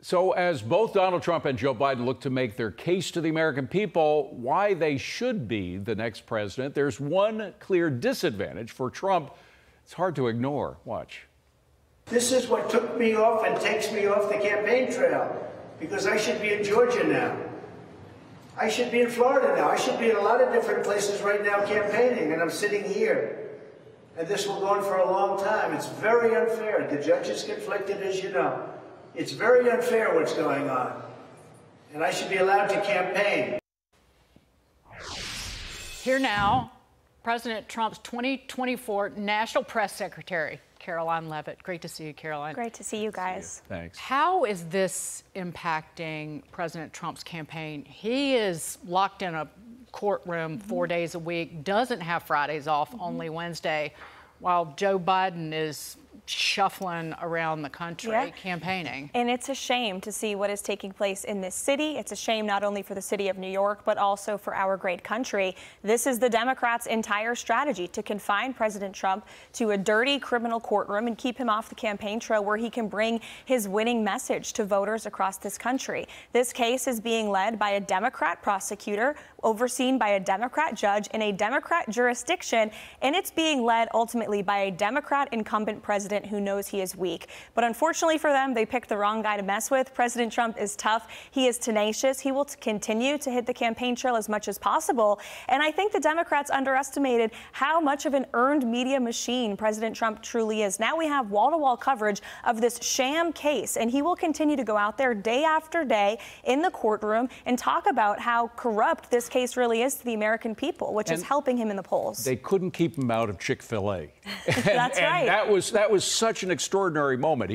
So as both Donald Trump and Joe Biden look to make their case to the American people why they should be the next president, there's one clear disadvantage for Trump. It's hard to ignore. Watch. This is what took me off and takes me off the campaign trail, because I should be in Georgia now. I should be in Florida now. I should be in a lot of different places right now campaigning, and I'm sitting here. And this will go on for a long time. It's very unfair. The judge is conflicted, as you know. It's very unfair what's going on. And I should be allowed to campaign. Here now, President Trump's 2024 National Press Secretary, Karoline Leavitt. Great to see you, Karoline. Great to see you guys. Thanks. How is this impacting President Trump's campaign? He is locked in a courtroom 4 days a week, doesn't have Fridays off, only Wednesday, while Joe Biden is shuffling around the country campaigning. And it's a shame to see what is taking place in this city. It's a shame not only for the city of New York, but also for our great country. This is the Democrats' entire strategy, to confine President Trump to a dirty criminal courtroom and keep him off the campaign trail where he can bring his winning message to voters across this country. This case is being led by a Democrat prosecutor, overseen by a Democrat judge in a Democrat jurisdiction, and it's being led ultimately by a Democrat incumbent president who knows he is weak. But unfortunately for them, they picked the wrong guy to mess with. President Trump is tough. He is tenacious. He will continue to hit the campaign trail as much as possible. And I think the Democrats underestimated how much of an earned media machine President Trump truly is. Now we have wall-to-wall coverage of this sham case, and he will continue to go out there day after day in the courtroom and talk about how corrupt this case really is to the American people, which is helping him in the polls. They couldn't keep him out of Chick-fil-A. That's right. And that was such an extraordinary moment.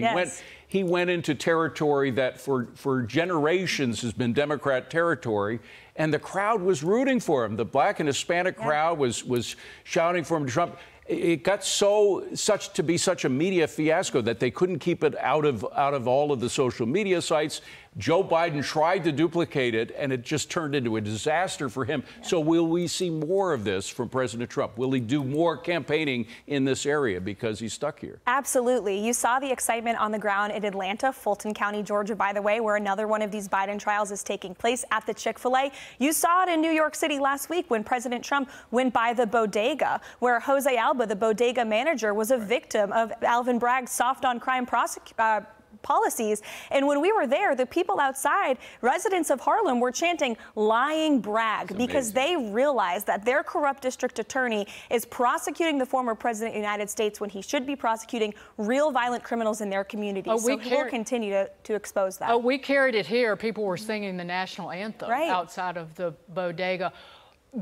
He went into territory that for generations has been Democrat territory, and the crowd was rooting for him. The Black and Hispanic crowd was shouting for him. Trump. It got to be such a media fiasco that they couldn't keep it out of all of the social media sites. Joe Biden tried to duplicate it, and it just turned into a disaster for him. So will we see more of this from President Trump? Will he do more campaigning in this area because he's stuck here? Absolutely. You saw the excitement on the ground in Atlanta, Fulton County, Georgia, by the way, where another one of these Biden trials is taking place at the Chick-fil-A. You saw it in New York City last week when President Trump went by the bodega, where Jose Alba, the bodega manager, was a victim of Alvin Bragg's soft on crime policies. And when we were there, the people outside, residents of Harlem, were chanting "lying Bragg," because they realized that their corrupt district attorney is prosecuting the former president of the United States when he should be prosecuting real violent criminals in their community. So he will continue to expose that. Oh, we carried it here. People were singing the national anthem outside of the bodega.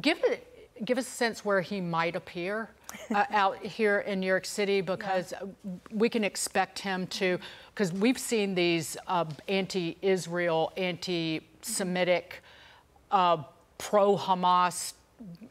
Give us a sense where he might appear out here in New York City, because we can expect him to, because we've seen these anti-Israel, anti-Semitic, pro-Hamas,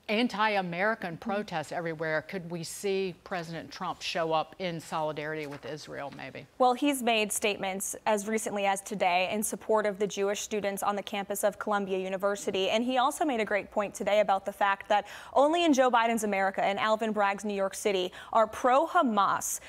anti-American protests everywhere. Could we see President Trump show up in solidarity with Israel, maybe? Well, he's made statements as recently as today in support of the Jewish students on the campus of Columbia University. And he also made a great point today about the fact that only in Joe Biden's America and Alvin Bragg's New York City are pro-Hamas,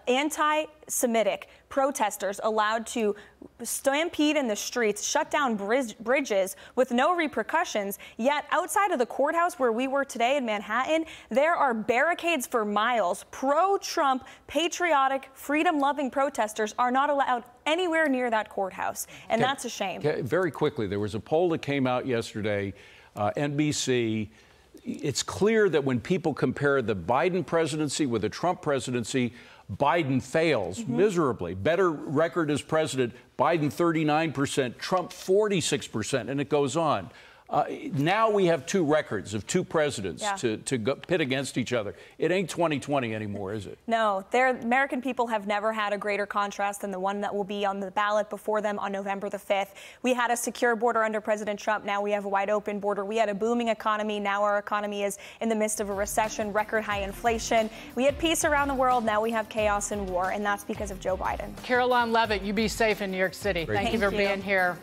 anti-Semitic protesters allowed to stampede in the streets, shut down bridges with no repercussions. Yet outside of the courthouse where we were today in Manhattan, there are barricades for miles. Pro-Trump, patriotic, freedom-loving protesters are not allowed anywhere near that courthouse. And that's a shame. Very quickly, there was a poll that came out yesterday, NBC. It's clear that when people compare the Biden presidency with the Trump presidency, Biden fails miserably. Better record as president, Biden 39%, Trump 46%, and it goes on. Now we have two records of two presidents to pit against each other. It ain't 2020 anymore, is it? No, American people have never had a greater contrast than the one that will be on the ballot before them on November the 5th. We had a secure border under President Trump. Now we have a wide open border. We had a booming economy. Now our economy is in the midst of a recession, record high inflation. We had peace around the world. Now we have chaos and war, and that's because of Joe Biden. Karoline Leavitt, you be safe in New York City. Thank you for being here.